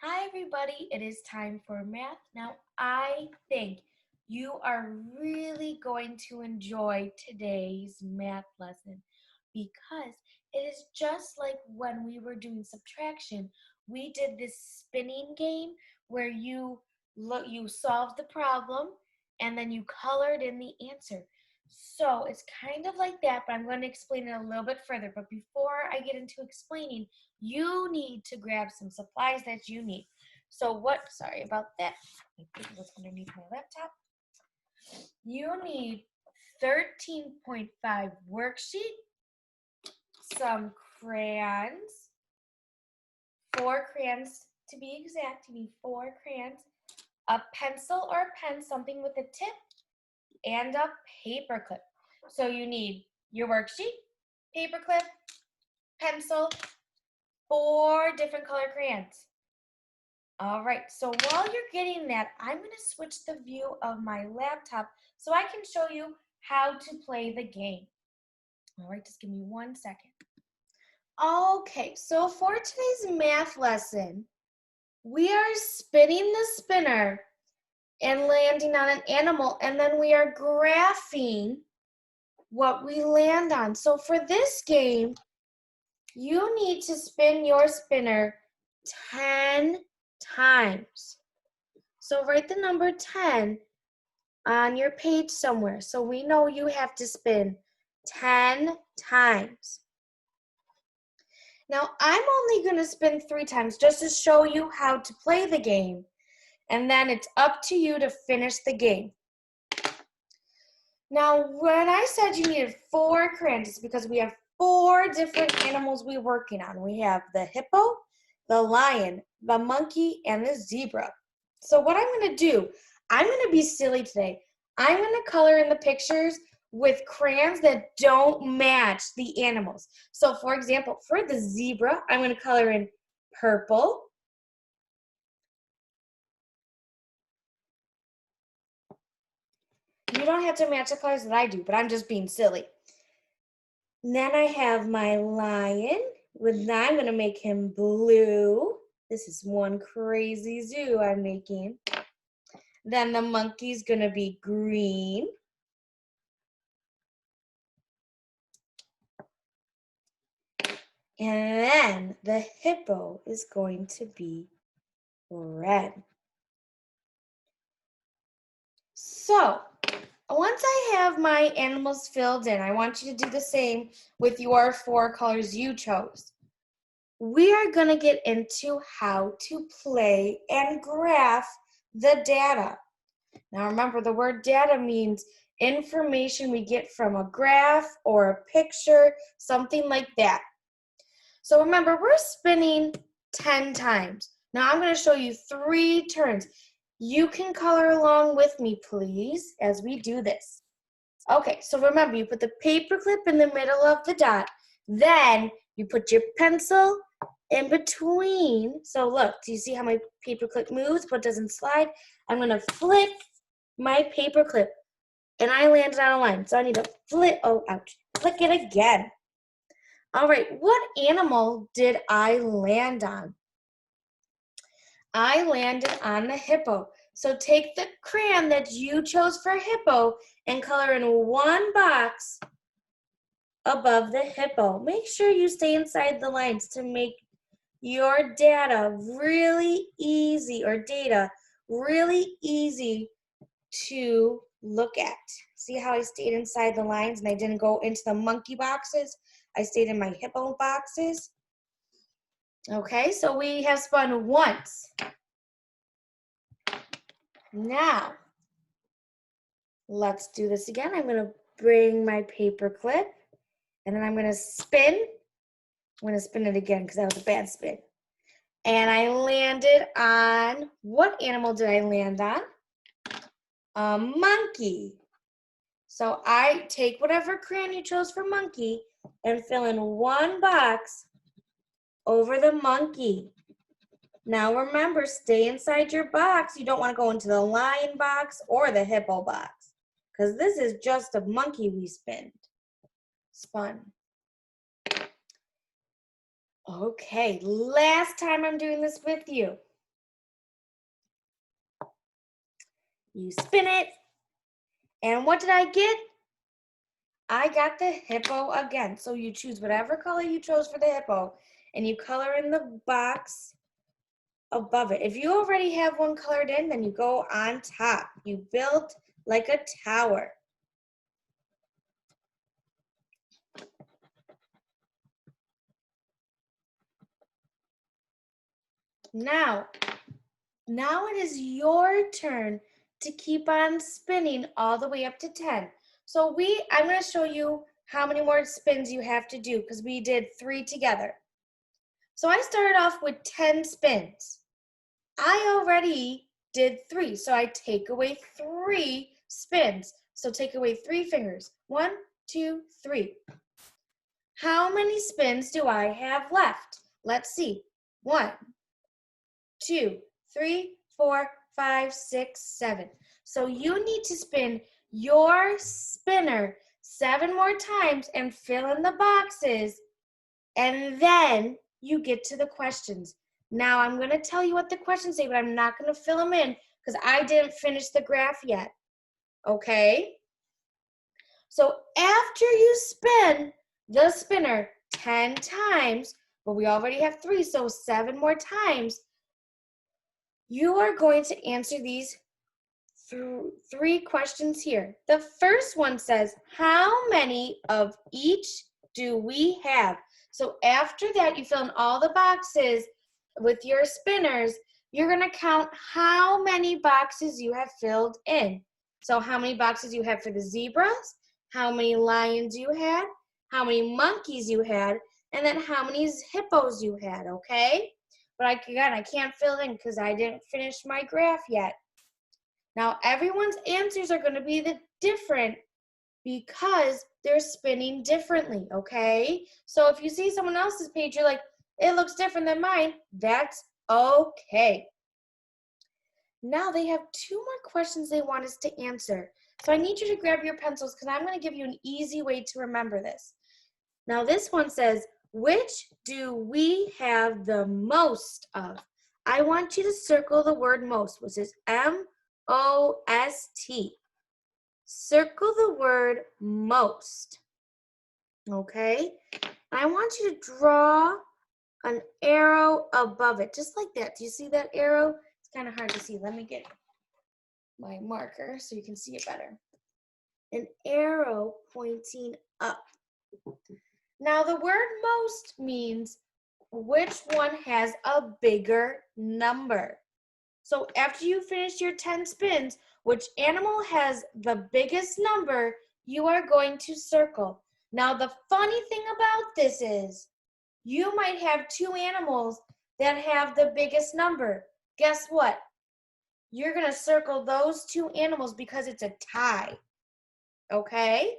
Hi, everybody. It is time for math. Now, I think you are really going to enjoy today's math lesson because it is just like when we were doing subtraction. We did this spinning game where you solved the problem and then you colored in the answer. So it's kind of like that, but I'm going to explain it a little bit further. But before I get into explaining, you need to grab some supplies that you need. Sorry about that. My paper was underneath my laptop. You need 13.5 worksheet, some crayons, 4 crayons to be exact. You need 4 crayons, a pencil or a pen, something with a tip, and a paper clip. So you need your worksheet, paper clip, pencil, 4 different color crayons. All right, so while you're getting that, I'm going to switch the view of my laptop so I can show you how to play the game. All right, just give me 1 second. Okay, so for today's math lesson, we are spinning the spinner and landing on an animal, and then we are graphing what we land on. So for this game, you need to spin your spinner 10 times. So write the number 10 on your page somewhere. So we know you have to spin 10 times. Now I'm only going to spin 3 times just to show you how to play the game. And then it's up to you to finish the game. Now when I said you needed 4 crayons, it's because we have 4 different animals we're working on. We have the hippo, the lion, the monkey, and the zebra. So what I'm going to do, I'm going to be silly today. I'm going to color in the pictures with crayons that don't match the animals. So for example, for the zebra, I'm going to color in purple. You don't have to match the colors that I do, but I'm just being silly. And then I have my lion. I'm going to make him blue. This is one crazy zoo I'm making. Then the monkey's going to be green. And then the hippo is going to be red. So, once I have my animals filled in, I want you to do the same with your 4 colors you chose. We are going to get into how to play and graph the data. Now remember, the word data means information we get from a graph or a picture, something like that. So remember, we're spinning 10 times. Now I'm going to show you 3 turns. You can color along with me, please, as we do this. Okay, so remember, you put the paper clip in the middle of the dot. Then you put your pencil in between. So look, do you see how my paper clip moves but doesn't slide? I'm going to flick my paper clip, and I landed on a line. So I need to flick it again. All right, what animal did I land on? I landed on the hippo. So take the crayon that you chose for hippo and color in 1 box above the hippo. Make sure you stay inside the lines to make your data really easy to look at. See how I stayed inside the lines and I didn't go into the monkey boxes? I stayed in my hippo boxes. Okay, so we have spun once. Now, let's do this again. I'm going to bring my paper clip and then I'm going to spin. I'm going to spin it again because that was a bad spin. And I landed on, what animal did I land on? A monkey. So I take whatever crayon you chose for monkey and fill in 1 box over the monkey. Now remember, stay inside your box. You don't want to go into the lion box or the hippo box because this is just a monkey we spun. Okay, last time I'm doing this with you. You spin it. And what did I get? I got the hippo again. So you choose whatever color you chose for the hippo and you color in the box above it. If you already have one colored in, then you go on top. You build like a tower. Now it is your turn to keep on spinning all the way up to 10. So I'm going to show you how many more spins you have to do because we did 3 together. So I started off with 10 spins. I already did 3, so I take away 3 spins. So take away 3 fingers. 1, 2, 3. How many spins do I have left? Let's see. 1, 2, 3, 4, 5, 6, 7. So you need to spin your spinner 7 more times and fill in the boxes, and then you get to the questions. Now I'm going to tell you what the questions say, but I'm not going to fill them in because I didn't finish the graph yet. Okay? So after you spin the spinner 10 times, but we already have 3, so 7 more times, you are going to answer these 3 questions here. The first one says, how many of each do we have? So after that, you fill in all the boxes with your spinners. You're going to count how many boxes you have filled in. So how many boxes you have for the zebras, how many lions you had, how many monkeys you had, and then how many hippos you had, okay? But I can't fill in because I didn't finish my graph yet. Now, everyone's answers are going to be different because they're spinning differently, okay? So if you see someone else's page, you're like, it looks different than mine, that's okay. Now they have 2 more questions they want us to answer. So I need you to grab your pencils because I'm going to give you an easy way to remember this. Now this one says, which do we have the most of? I want you to circle the word most, which is M-O-S-T. Circle the word most. Okay? I want you to draw an arrow above it, just like that. Do you see that arrow? It's kind of hard to see. Let me get my marker so you can see it better. An arrow pointing up. Now the word most means which one has a bigger number. So after you finish your 10 spins, which animal has the biggest number, you are going to circle. Now the funny thing about this is, you might have 2 animals that have the biggest number. Guess what? You're going to circle those 2 animals because it's a tie. Okay?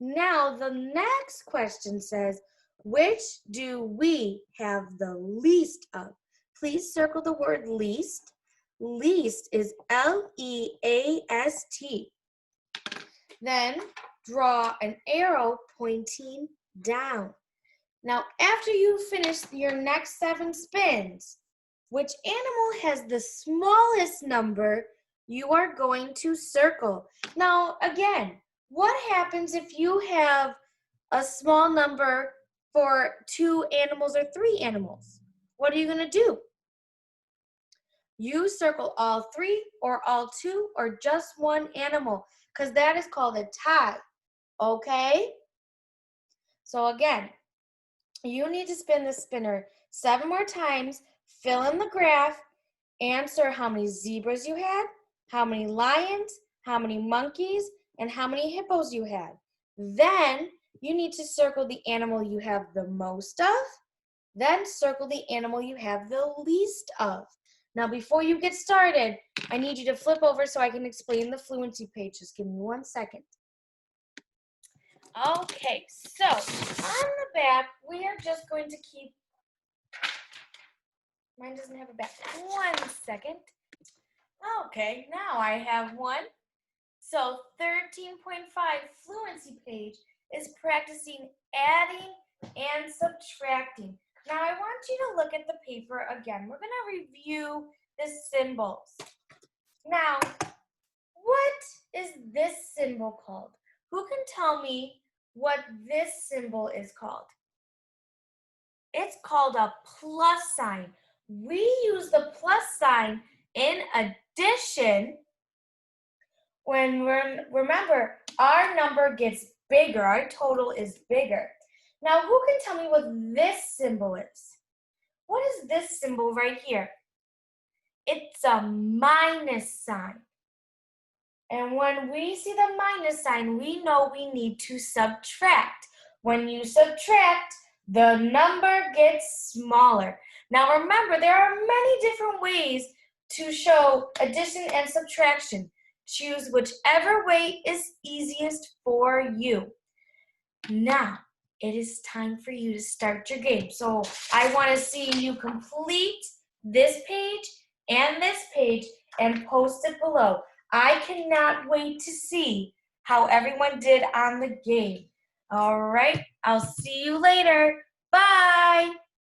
Now the next question says, which do we have the least of? Please circle the word least. Least is L-E-A-S-T. Then draw an arrow pointing down. Now, after you finish your next 7 spins, which animal has the smallest number, you are going to circle. Now, again, what happens if you have a small number for 2 animals or 3 animals? What are you going to do? You circle all 3 or all 2 or just one animal because that is called a tie, okay? So again, you need to spin the spinner 7 more times, fill in the graph, answer how many zebras you had, how many lions, how many monkeys, and how many hippos you had. Then you need to circle the animal you have the most of, then circle the animal you have the least of. Now before you get started, I need you to flip over so I can explain the fluency page. Just give me 1 second. Okay, so on the back, we are just going to keep, mine doesn't have a back. 1 second. Okay, now I have one. So 13.5 fluency page is practicing adding and subtracting. Now I want you to look at the paper again. We're going to review the symbols. Now, What is this symbol called? Who can tell me what this symbol is called? It's called a plus sign. We use the plus sign in addition when remember, our number gets bigger, our total is bigger. Now, who can tell me what this symbol is? What is this symbol right here? It's a minus sign. And when we see the minus sign, we know we need to subtract. When you subtract, the number gets smaller. Now remember, there are many different ways to show addition and subtraction. Choose whichever way is easiest for you. Now, it is time for you to start your game. So I want to see you complete this page and post it below. I cannot wait to see how everyone did on the game. All right, I'll see you later. Bye.